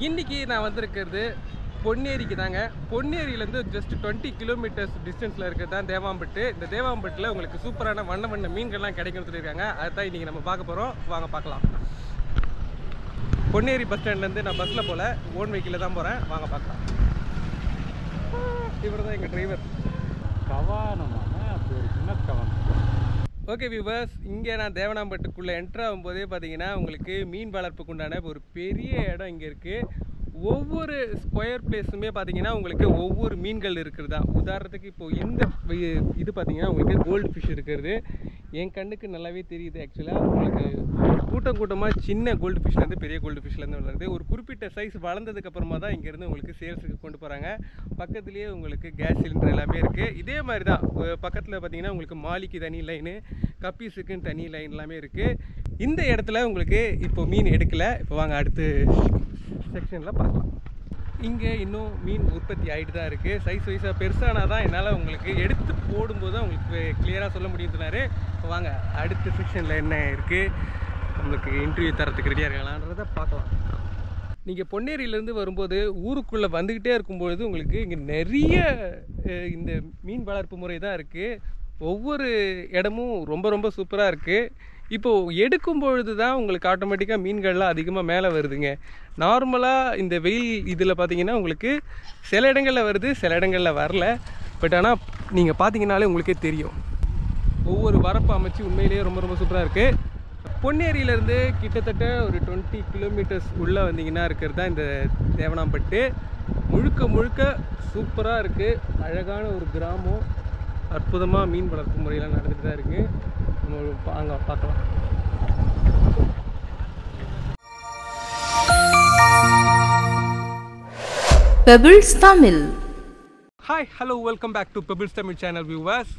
இன்னைக்கு நான் வந்திருக்கிறது பொன்னேரிக்கு தாங்க. பொன்னேரியிலேருந்து ஜஸ்ட் 20 கிலோமீட்டர்ஸ் டிஸ்டன்ஸில் இருக்கிறது தான் தேவாம்பட்டு. இந்த தேவாம்பட்டில் உங்களுக்கு சூப்பரான வண்ண வண்ண மீன்கள்லாம் கிடைக்கும்னு சொல்லியிருக்காங்க. அதுதான் இன்றைக்கி நம்ம பார்க்க போகிறோம். வாங்க பார்க்கலாம். பொன்னேரி பஸ் ஸ்டாண்ட்லேருந்து நான் பஸ்ஸில் போகல, ஓன் வெஹிக்கிளில் தான் போகிறேன். வாங்க பார்க்கலாம். இவர் தான் எங்கள் டிரைவர். ஓகே வியூவர்ஸ், இங்கே நான் தேவனாம்பட்டுக்குள்ளே என்ட்ரு ஆகும்போதே பார்த்தீங்கன்னா உங்களுக்கு மீன் வளர்ப்புக்கு உண்டான ஒரு பெரிய இடம் இங்கே இருக்குது. ஒவ்வொரு ஸ்கொயர் பிளேஸுமே பார்த்தீங்கன்னா உங்களுக்கு ஒவ்வொரு மீன்கள் இருக்கிறது தான். உதாரணத்துக்கு இப்போது இந்த இது பார்த்தீங்கன்னா உங்களுக்கு கோல்டு ஃபிஷ் இருக்கிறது என் கண்ணுக்கு நல்லாவே தெரியுது. ஆக்சுவலாக உங்களுக்கு கூட்டம் கூட்டமாக சின்ன கோல்டு ஃபிஷ்லேருந்து பெரிய கோல்டு ஃபிஷ்லேருந்து வளருது. ஒரு குறிப்பிட்ட சைஸ் வளர்ந்ததுக்கப்புறமா தான் இங்கேருந்து உங்களுக்கு சேல்ஸுக்கு கொண்டு போகிறாங்க. பக்கத்துலேயே உங்களுக்கு கேஸ் சிலிண்டர் எல்லாமே இருக்குது. இதே மாதிரி தான் பக்கத்தில் பார்த்தீங்கன்னா உங்களுக்கு மாலிக்கு தனி லைனு, கப்பீஸுக்குன்னு தனி லைன் எல்லாமே இருக்குது. இந்த இடத்துல உங்களுக்கு இப்போ மீன் எடுக்கலை. இப்போ வாங்க அடுத்து செக்ஷனில் பார்க்கலாம். இங்கே இன்னும் மீன் உற்பத்தி ஆகிட்டு தான் இருக்குது. சைஸ் வைஸாக பெருசானா தான் என்னால் உங்களுக்கு எடுத்து போடும்போது தான் உங்களுக்கு கிளியராக சொல்ல முடியும் சொன்னார். இப்போ வாங்க அடுத்த செக்ஷனில் என்ன இருக்குது, நம்மளுக்கு இன்டர்வியூ தரத்துக்கு ரெடியாக இருக்கலான்றதை பார்க்கலாம். நீங்கள் பொன்னேரியிலேருந்து வரும்போது ஊருக்குள்ளே வந்துக்கிட்டே இருக்கும்பொழுது உங்களுக்கு இங்கே நிறைய இந்த மீன் வளர்ப்பு முறை தான் இருக்குது. ஒவ்வொரு இடமும் ரொம்ப ரொம்ப சூப்பராக இருக்குது. இப்போது எடுக்கும் பொழுது தான் உங்களுக்கு ஆட்டோமேட்டிக்காக மீன்கள்லாம் அதிகமாக மேலே வருதுங்க. நார்மலாக இந்த வெயில் இதில் பார்த்தீங்கன்னா உங்களுக்கு சில இடங்களில் வருது, சில இடங்களில் வரல. பட் ஆனால் நீங்கள் பார்த்தீங்கன்னாலே உங்களுக்கே தெரியும். ஒவ்வொரு வரப்பு அமைச்சு உண்மையிலேயே ரொம்ப ரொம்ப சூப்பராக இருக்குது. பொன்னேரியிலேருந்து கிட்டத்தட்ட ஒரு 20 கிலோமீட்டர்ஸ் உள்ளே வந்தீங்கன்னா இருக்கிறது தான் இந்த தேவனாம்பட்டு. முழுக்க முழுக்க சூப்பராக இருக்குது. அழகான ஒரு கிராமம். அற்புதமாக மீன் வளர்ப்பு முறையெல்லாம் நடந்துட்டு தான் இருக்குது. நம்ம அங்கே பார்க்கலாம். Pebbles Tamil. Hi, hello, welcome back to Pebbles Tamil channel viewers.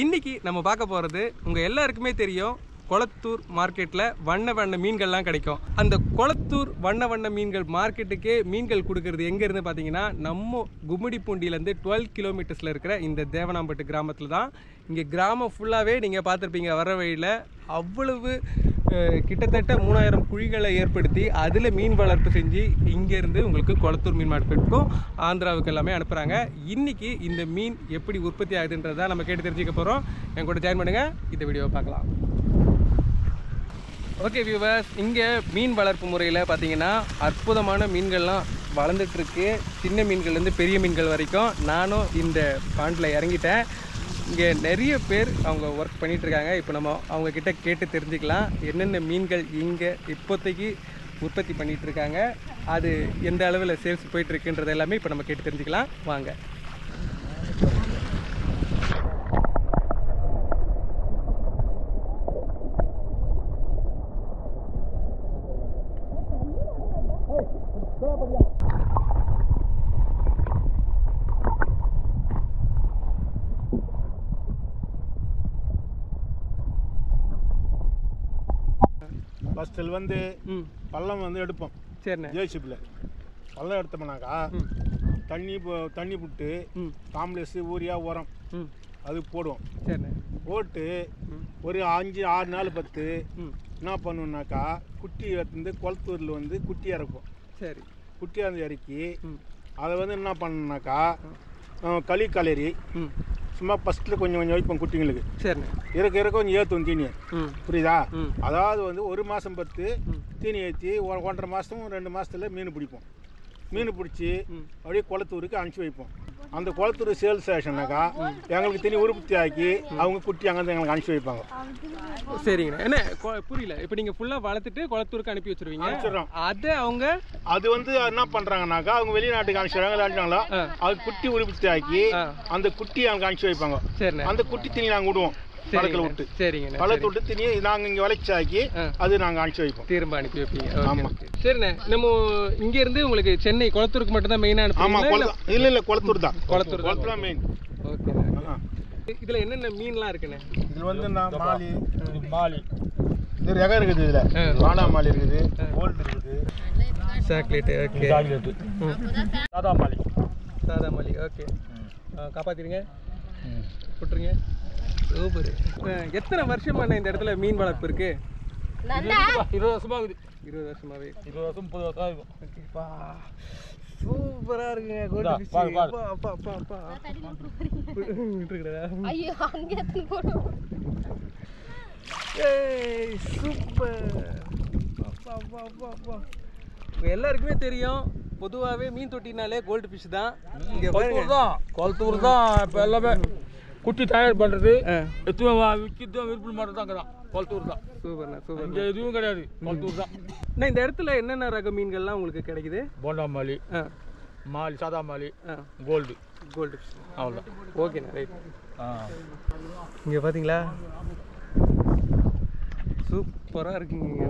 இன்றைக்கி நம்ம பார்க்க போகிறது உங்கள் எல்லாருக்குமே தெரியும், கொளத்தூர் மார்க்கெட்டில் வண்ண வண்ண மீன்கள்லாம் கிடைக்கும். அந்த கொளத்தூர் வண்ண வண்ண மீன்கள் மார்க்கெட்டுக்கே மீன்கள் கொடுக்கறது எங்கேருந்து பார்த்தீங்கன்னா நம்ம கும்மிடிப்பூண்டியிலேருந்து 12 கிலோமீட்டர்ஸில் இருக்கிற இந்த தேவனாம்பட்டு கிராமத்தில் தான். இங்கே கிராமம் ஃபுல்லாகவே நீங்கள் பார்த்துருப்பீங்க வர வழியில் அவ்வளவு கிட்டத்தட்ட 3000 குழிகளை ஏற்படுத்தி அதில் மீன் வளர்ப்பு செஞ்சு இங்கேருந்து உங்களுக்கு கொளத்தூர் மீன் மார்க்கெட்டுக்கும் ஆந்திராவுக்கு எல்லாமே அனுப்புகிறாங்க. இன்றைக்கி இந்த மீன் எப்படி உற்பத்தி ஆகுதுன்றதை நம்ம கேட்டு தெரிஞ்சுக்க போகிறோம். என் கூட ஜாயின் பண்ணுங்கள், இந்த வீடியோவை பார்க்கலாம். ஓகே வியூவர்ஸ், இங்கே மீன் வளர்ப்பு முறையில் பார்த்தீங்கன்னா அற்புதமான மீன்கள்லாம் வளர்ந்துட்டுருக்கு. சின்ன மீன்கள்லேருந்து பெரிய மீன்கள் வரைக்கும். நானும் இந்த பாண்டில் இறங்கிட்டேன். இங்கே நிறைய பேர் அவங்க ஒர்க் பண்ணிகிட்ருக்காங்க. இப்போ நம்ம அவங்கக்கிட்ட கேட்டு தெரிஞ்சுக்கலாம் என்னென்ன மீன்கள் இங்கே இப்போதைக்கு உற்பத்தி பண்ணிகிட்ருக்காங்க, அது எந்த அளவில் சேல்ஸ் போயிட்டுருக்குன்றது எல்லாமே இப்போ நம்ம கேட்டு தெரிஞ்சுக்கலாம். வாங்க. ஃபஸ்ட்டில் வந்து பள்ளம் வந்து எடுப்போம். சரிண்ணே. ஜேசிபில் பள்ளம் எடுத்தோம்னாக்கா தண்ணி புட்டு காம்ப்ளெக்ஸு ஊரியா உரம் அது போடுவோம். சரிண்ணே. போட்டு ஒரு 5-6 நாள் 10 என்ன பண்ணுவோம்னாக்கா குட்டி வந்து குளத்தூரில் வந்து குட்டி இறப்போம். சரி. குட்டி இறக்கி அதை வந்து என்ன பண்ணோம்னாக்கா களி கலரி சும்மா ஃபஸ்ட்டில் கொஞ்சம் கொஞ்சம் வைப்போம் குட்டிங்களுக்கு. சரிண்ணே. இருக்க கொஞ்சம் ஏற்றும் தீனியை. புரியுதா? அதாவது வந்து 1 மாதம் 10 தீனி ஏற்றி 1.5 மாதம் 2 மாதத்தில் மீன் பிடிப்போம். மீன் பிடிச்சி அப்படியே குளத்தூருக்கு அனுப்பிச்சி வைப்போம். அந்த குளத்தூர் சேல்ஸ் ஸ்டேஷன்னாக்கா எங்களுக்கு தனி உற்பத்தி ஆக்கி அவங்க குட்டி அங்கேருந்து எங்களுக்கு அனுப்பிச்சி வைப்பாங்க. சரிங்கண்ணா. என்ன புரியல, இப்போ நீங்கள் ஃபுல்லாக வளர்த்துட்டு குளத்தூருக்கு அனுப்பி வச்சுருவீங்க? அனுப்பிச்சிடுறோம். அதை அவங்க அது வந்து என்ன பண்ணுறாங்கனாக்கா அவங்க வெளிநாட்டுக்கு அனுப்பிச்சிடுறாங்களோ அது குட்டி உற்பத்தி ஆக்கி அந்த குட்டி அவங்க அனுப்பிச்சி வைப்பாங்க. சரி. அந்த குட்டி தண்ணி நாங்கள் விடுவோம் பழத்தில் விட்டு. சரிங்க. பழத்தை விட்டு தண்ணி நாங்கள் இங்கே விளைச்சாக்கி அது நாங்கள் அனுப்பிச்சி வைப்போம். திரும்ப அனுப்பி வைப்பீங்க? ஆமாம். சரிண்ணே. நம்ம இங்கேருந்து உங்களுக்கு சென்னை குளத்தூருக்கு மட்டும் தான் மெயினாக அனுப்பி? ஆமாம். இல்லை குளத்தூர் தான். குளத்தூர் தான் மெயின். ஓகே. இதில் என்னென்ன மீன்லாம் இருக்குண்ணே? இதில் வந்து மாலி இது ரகம் இருக்குது. இதில் வானா மாலி இருக்குது, கோல்டு இருக்குது, சாக்லேட்டு. ஓகே. சாக்லேட்டு சாதா மாலி. ஓகே. காப்பாற்றிடுங்க, விட்டுருங்க. சூப்பர். எத்தனை வருஷமான இந்த இடத்துல மீன் வளர்ப்பு இருக்குது? 20 வருஷமா இருக்குது. 20 வருஷமாவே 20 வருஷம் 30 வருஷம் ஆகும். ஓகேப்பா, சூப்பரா இருக்குங்க கோல்டு ஃபிஷ். அப்பா அப்பா அப்பா அப்பா விட்டுருக்கடா. ஐயோ அங்க எத்தனை போறோம். ஏய் சூப்பர். அப்பா அப்பா அப்பா அப்பா. எல்லாருக்குமே தெரியும், பொதுவாகவே மீன் தொட்டினாலே கோல்டு ஃபிஷ் தான். இங்கே குளத்தூர் தான் இப்போ எல்லாமே குட்டி தயார் பண்ணுறது, எத்துவம் விற்கிறது விற்பனை பண்ணுறது அங்கே தான். குளத்தூர் தான். சூப்பர்ண்ணா சூப்பர். இங்கே எதுவும் கிடையாது, குளத்தூர் தான். அண்ணா இந்த இடத்துல என்னென்ன ரக மீன்கள்லாம் உங்களுக்கு கிடைக்குது? போண்டா மாலி, மாலி, சாதா மாலி, கோல்டு ஃபிஷ். அவ்வளோதான். ஓகேண்ணா, ரைட். இங்கே பார்த்தீங்களா, சூப்பராக இருக்குங்க.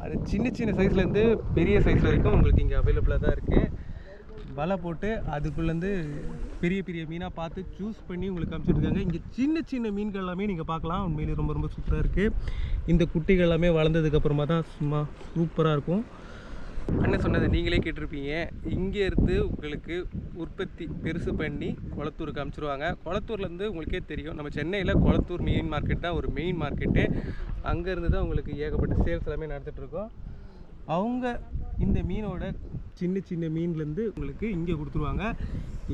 அது சின்ன சின்ன சைஸ்லேருந்து பெரிய சைஸ் வரைக்கும் உங்களுக்கு இங்கே அவைலபிளாக தான் இருக்குது. வலை போட்டு அதுக்குள்ளேருந்து பெரிய பெரிய மீனாக பார்த்து சூஸ் பண்ணி உங்களுக்கு அனுப்பிச்சிட்ருக்காங்க. இங்கே சின்ன சின்ன மீன்கள் எல்லாமே நீங்கள் பார்க்கலாம். உண்மையிலேயே ரொம்ப ரொம்ப சூப்பராக இருக்குது. இந்த குட்டிகள் எல்லாமே வளர்ந்ததுக்கப்புறமா தான் சும்மா சூப்பராக இருக்கும். அண்ணன் சொன்னது நீங்களே கேட்டிருப்பீங்க, இங்கே இருந்து உங்களுக்கு உற்பத்தி பெருசு பண்ணி குளத்தூருக்கு அனுப்பிச்சிருவாங்க. குளத்தூர்லேருந்து உங்களுக்கே தெரியும், நம்ம சென்னையில் குளத்தூர் மீன் மார்க்கெட் தான் ஒரு மெயின் மார்க்கெட்டு. அங்கேருந்து தான் உங்களுக்கு ஏகப்பட்ட சேல்ஸ் எல்லாமே நடந்துகிட்ருக்கோம். அவங்க இந்த மீனோட சின்ன சின்ன மீன்லேருந்து உங்களுக்கு இங்கே கொடுத்துருவாங்க.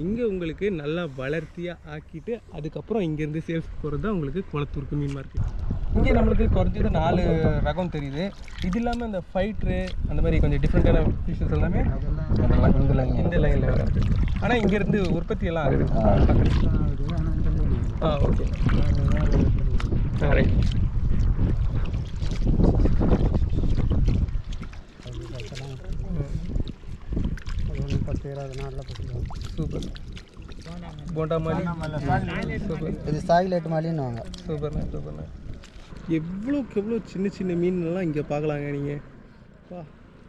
இங்கே உங்களுக்கு நல்லா வளர்த்தியாக ஆக்கிட்டு அதுக்கப்புறம் இங்கேருந்து சேல்ஸ் போகிறது தான் உங்களுக்கு குளத்தூருக்கு மீன் மார்க்கெட். இங்கே நம்மளுக்கு குறைஞ்சது 4 ரகம் தெரியுது. இது இல்லாமல் இந்த ஃபைட்ரு அந்த மாதிரி கொஞ்சம் டிஃப்ரெண்ட்டான ஃபிஷஸ் எல்லாமே இந்த லைனில் வராது. ஆனால் இங்கேருந்து உற்பத்தி எல்லாம் ஆகுது. Okay, right. சூப்பர். போண்டா மாலி சூப்பர். இது சாக்லேட் மாலின்னுவாங்க. சூப்பர்ண்ணா சூப்பர்ண்ணா. எவ்வளோக்கு எவ்வளோ சின்ன சின்ன மீன்லாம் இங்கே பார்க்கலாங்க நீங்கள். வா,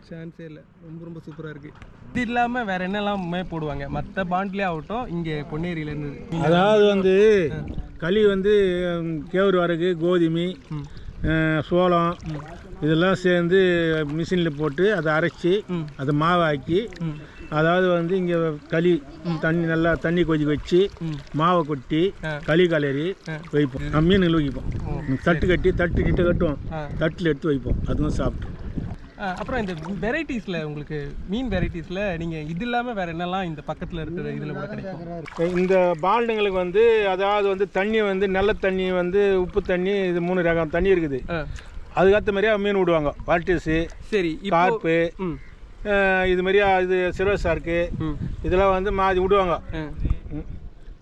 சான்ஸே இல்லை. ரொம்ப ரொம்ப சூப்பராக இருக்குது. இது இல்லாமல் வேறு என்னெல்லாமே போடுவாங்க மற்ற பாண்ட்லேயே ஆகட்டும், இங்கே பொன்னேரியிலேருந்து. அதாவது வந்து களி வந்து கேவுரு வரகு, கோதுமை, சோளம் இதெல்லாம் சேர்ந்து மிஷினில் போட்டு அதை அரைச்சி அதை மாவாக்கி, அதாவது வந்து இங்கே களி தண்ணி நல்லா தண்ணி கொதிக்க வச்சு மாவை கொட்டி களி கலரி வைப்போம். மீன்கள் வைப்போம். தட்டு கட்டி தட்டு கிட்ட கட்டுவோம், தட்டில் எடுத்து வைப்போம். அதுவும் சாப்பிட்டு. அப்புறம் இந்த வெரைட்டிஸில் உங்களுக்கு மீன் வெரைட்டிஸில் நீங்கள் இது இல்லாமல் வேறு என்னெல்லாம் இந்த பக்கத்தில் இருக்கிற இதில் கூட கிடைக்கும்? இந்த பால்டுங்களுக்கு வந்து அதாவது வந்து தண்ணி வந்து நல்ல தண்ணி வந்து உப்பு தண்ணி, இது 3 ரகம் தண்ணி இருக்குது. அதுக்கேற்ற மாதிரியா மீன் விடுவாங்க. வால்டிஸு, சரி, கார்ப்பு, இது மாதிரியா இது சில்வர் ஷார்க்கு இதெல்லாம் வந்து மாற்றி விடுவாங்க.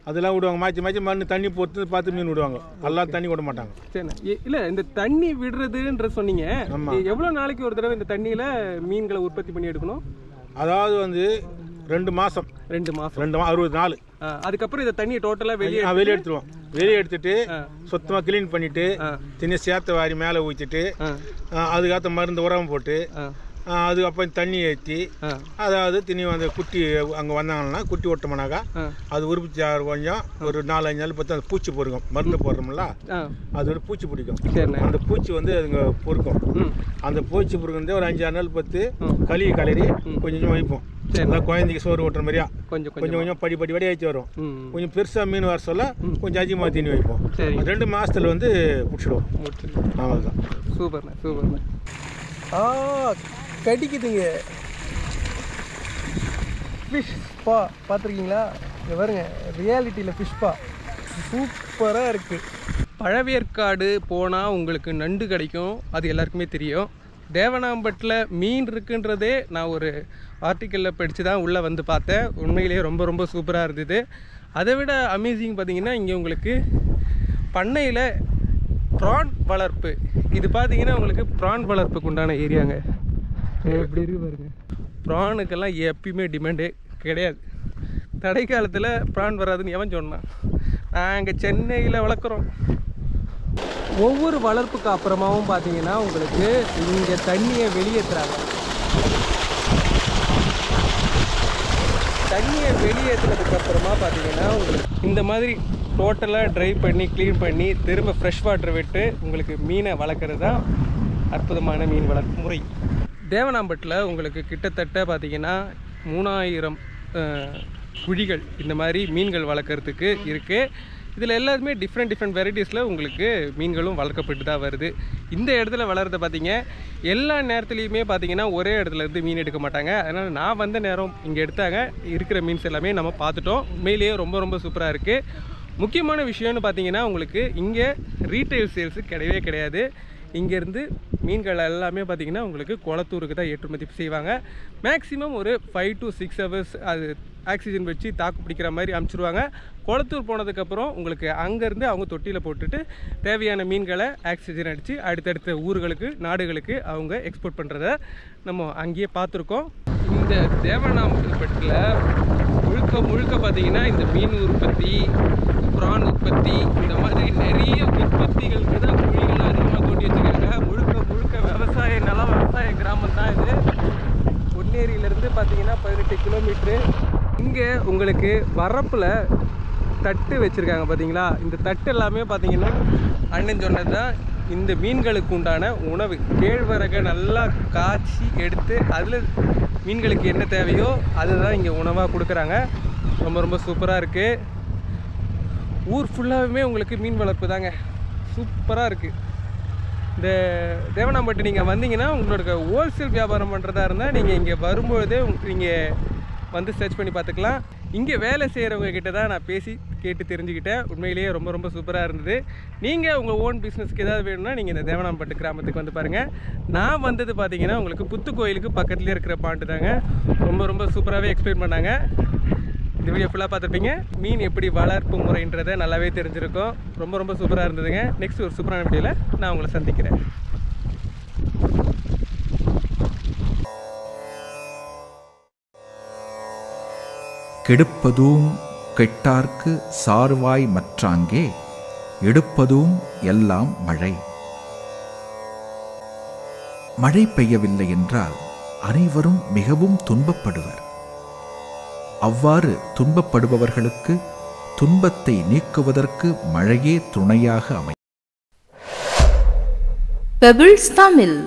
அதெல்லாம் விடுவாங்க, மாற்றி மாற்றி மண் தண்ணி பொறுத்து பார்த்து மீன் விடுவாங்க. எல்லாம் தண்ணி விட மாட்டாங்க. சரிண்ணா. இல்லை, இந்த தண்ணி விடுறதுன்ற சொன்னீங்க, எவ்வளோ நாளைக்கு ஒரு தடவை இந்த தண்ணியில் மீன்களை உற்பத்தி பண்ணி எடுக்கணும்? அதாவது வந்து 2 மாதம் 60 நாள். அதுக்கப்புறம் இந்த தண்ணியை டோட்டலாக வெளியே எடுத்துருவோம். வெளியே எடுத்துட்டு சுத்தமாக கிளீன் பண்ணிட்டு தண்ணி சேர்த்த வாரி மேலே ஊற்றிட்டு அதுக்கேற்ற மருந்து உரம் போட்டு அதுக்கப்புறம் தண்ணி ஏற்றி, அதாவது திணி அந்த குட்டி அங்கே வந்தாங்கன்னா குட்டி ஓட்டோம்னாக்கா அது உற்பத்தி கொஞ்சம் ஒரு 4-5 நாள் பார்த்து அந்த பூச்சி பொறுக்கும். மருந்து போடுறோம்ல, அது ஒரு பூச்சி பிடிக்கும். அந்த பூச்சி வந்து அதுங்க பொறுக்கும். அந்த பூச்சி பொறுக்கிறது ஒரு 5-6 நாள் பார்த்து களி கலரி கொஞ்சம் வைப்போம். குழந்தைக்கு சோறு ஓட்டுற மாதிரியா கொஞ்சம் கொஞ்சம் படி ஆச்சு வரும். கொஞ்சம் பெருசாக மீன் வர சொல்ல கொஞ்சம் அதிகமாக தீனி வைப்போம். 2 மாதத்துல வந்து பிடிச்சிடுவோம். அவ்வளோதான். சூப்பர்ண்ணா சூப்பர்ண்ணா. கடிக்குதுங்க ஃபிஷ் பா. பார்த்துருக்கீங்களா? இங்கே பாருங்க, ரியாலிட்டியில் ஃபிஷ் பா சூப்பராக இருக்குது. பழவேற்காடு போனால் உங்களுக்கு நண்டு கிடைக்கும், அது எல்லாருக்குமே தெரியும். தேவனாம்பட்டில் மீன் இருக்குன்றதே நான் ஒரு ஆர்டிக்கலில் படித்து தான் உள்ளே வந்து பார்த்தேன். உண்மையிலேயே ரொம்ப ரொம்ப சூப்பராக இருந்தது. அதை விட அமேசிங் பார்த்திங்கன்னா இங்கே உங்களுக்கு பண்ணையில் ப்ரான் வளர்ப்பு. இது பார்த்திங்கன்னா உங்களுக்கு ப்ரான் வளர்ப்புக்கு உண்டான ஏரியாங்க. எப்படி இருக்கு பாருங்க. ப்ரானுக்கெல்லாம் எப்பயுமே டிமாண்டே கிடையாது. தடை காலத்தில் ப்ரான் வராதுன்னு எவன் சொன்னான்? நாங்கள் சென்னையில் வளர்க்குறோம். ஒவ்வொரு வளர்ப்புக்கு அப்புறமாவும் பார்த்தீங்கன்னா உங்களுக்கு இங்கே தண்ணியை வெளியேற்றுறாங்க. தண்ணியை வெளியேற்றுறதுக்கு அப்புறமா பார்த்தீங்கன்னா உங்களுக்கு இந்த மாதிரி டோட்டலாக ட்ரை பண்ணி க்ளீன் பண்ணி திரும்ப ஃப்ரெஷ் வாட்டர் விட்டு உங்களுக்கு மீனை வளர்க்குறது தான் அற்புதமான மீன் வளர்ப்பு முறை. தேவனாம்பட்டில் உங்களுக்கு கிட்டத்தட்ட பார்த்திங்கன்னா 3000 குழிகள் இந்த மாதிரி மீன்கள் வளர்க்குறதுக்கு இருக்குது. இதில் எல்லாருமே டிஃப்ரெண்ட் வெரைட்டிஸில் உங்களுக்கு மீன்களும் வளர்க்கப்பட்டு தான் வருது. இந்த இடத்துல வளர்றத பார்த்தீங்க எல்லா நேரத்துலையுமே பார்த்தீங்கன்னா ஒரே இடத்துல இருந்து மீன் எடுக்க மாட்டாங்க. அதனால் நான் வந்த நேரம் இங்கே எடுத்தாங்க. இருக்கிற மீன்ஸ் எல்லாமே நம்ம பார்த்துட்டோம். உண்மையிலேயே ரொம்ப சூப்பராக இருக்குது. முக்கியமான விஷயம்னு பார்த்தீங்கன்னா உங்களுக்கு இங்கே ரீட்டைல் சேல்ஸு கிடையவே கிடையாது. இங்கேருந்து மீன்கள் எல்லாமே பார்த்திங்கன்னா உங்களுக்கு குளத்தூருக்கு தான் ஏற்றுமதி செய்வாங்க. மேக்ஸிமம் ஒரு 5 to 6 hours அது ஆக்சிஜன் வச்சு தாக்கு பிடிக்கிற மாதிரி அனுப்பிச்சிடுவாங்க. குளத்தூர் போனதுக்கப்புறம் உங்களுக்கு அங்கேருந்து அவங்க தொட்டியில் போட்டுட்டு தேவையான மீன்களை ஆக்சிஜன் அடித்து அடுத்தடுத்த ஊர்களுக்கு நாடுகளுக்கு அவங்க எக்ஸ்போர்ட் பண்ணுறத நம்ம அங்கேயே பார்த்துருக்கோம். இந்த தேவனாம்பட்டில் முழுக்க பார்த்திங்கன்னா இந்த மீன் உற்பத்தி, ப்ரான் உற்பத்தி, இந்த மாதிரி நிறைய உற்பத்திகளுக்கு தான் குழிகளாக அதிகமாக தோண்டி வச்சுருக்காங்க. முழுக்க விவசாய கிராமம் தான் இது. பொன்னேரியிலேருந்து பார்த்தீங்கன்னா 18 கிலோமீட்ரு. இங்கே உங்களுக்கு வரப்பில் தட்டு வச்சுருக்காங்க பார்த்தீங்களா? இந்த தட்டு எல்லாமே பார்த்தீங்கன்னா அண்ணன் சொன்னது தான் இந்த மீன்களுக்கு உண்டான உணவு. கேழ்வரகை நல்லா காய்ச்சி எடுத்து அதில் மீன்களுக்கு என்ன தேவையோ அதுதான் இங்கே உணவாக கொடுக்குறாங்க. ரொம்ப சூப்பராக இருக்குது. ஊர் ஃபுல்லாகவுமே உங்களுக்கு மீன் வளர்ப்பு தாங்க. சூப்பராக இருக்குது. இந்த தேவனாம்பட்டு நீங்கள் வந்தீங்கன்னா உங்களோட ஹோல்சேல் வியாபாரம் பண்ணுறதா இருந்தால் நீங்கள் இங்கே வரும்பொழுதே நீங்கள் வந்து சர்ச் பண்ணி பார்த்துக்கலாம். இங்கே வேலை செய்கிறவங்க கிட்ட தான் நான் பேசி கேட்டு தெரிஞ்சுக்கிட்டேன். உண்மையிலேயே ரொம்ப சூப்பராக இருந்தது. நீங்கள் உங்கள் ஓன் பிஸ்னஸ்க்கு ஏதாவது வேணும்னா நீங்கள் இந்த தேவனாம்பட்டு கிராமத்துக்கு வந்து பாருங்கள். நான் வந்தது பார்த்தீங்கன்னா உங்களுக்கு புத்து கோயிலுக்கு பக்கத்துலேயே இருக்கிற பாண்டு தாங்க. ரொம்ப சூப்பராகவே எக்ஸ்பிளைன் பண்ணாங்க. இந்த வீடியோ ஃபுல்லாக பார்த்துருப்பீங்க. மீன் எப்படி வளர்ப்பு முறைன்றதை நல்லாவே தெரிஞ்சிருக்கும். ரொம்ப சூப்பராக இருந்ததுங்க. நெக்ஸ்ட் ஒரு சூப்பரான வீடியோவில் நான் உங்களை சந்திக்கிறேன். கெடுப்பதும் கெட்டார்க்கு சார்வாய் மற்றாங்கே எடுப்பதும் எல்லாம் மழை. மழை பெய்யவில்லை என்றால் அனைவரும் மிகவும் துன்பப்படுவர். அவ்வாறு துன்பப்படுபவர்களுக்கு துன்பத்தை நீக்குவதற்கு மழையே துணையாக அமையும். பெபிள்ஸ் தமிழ்.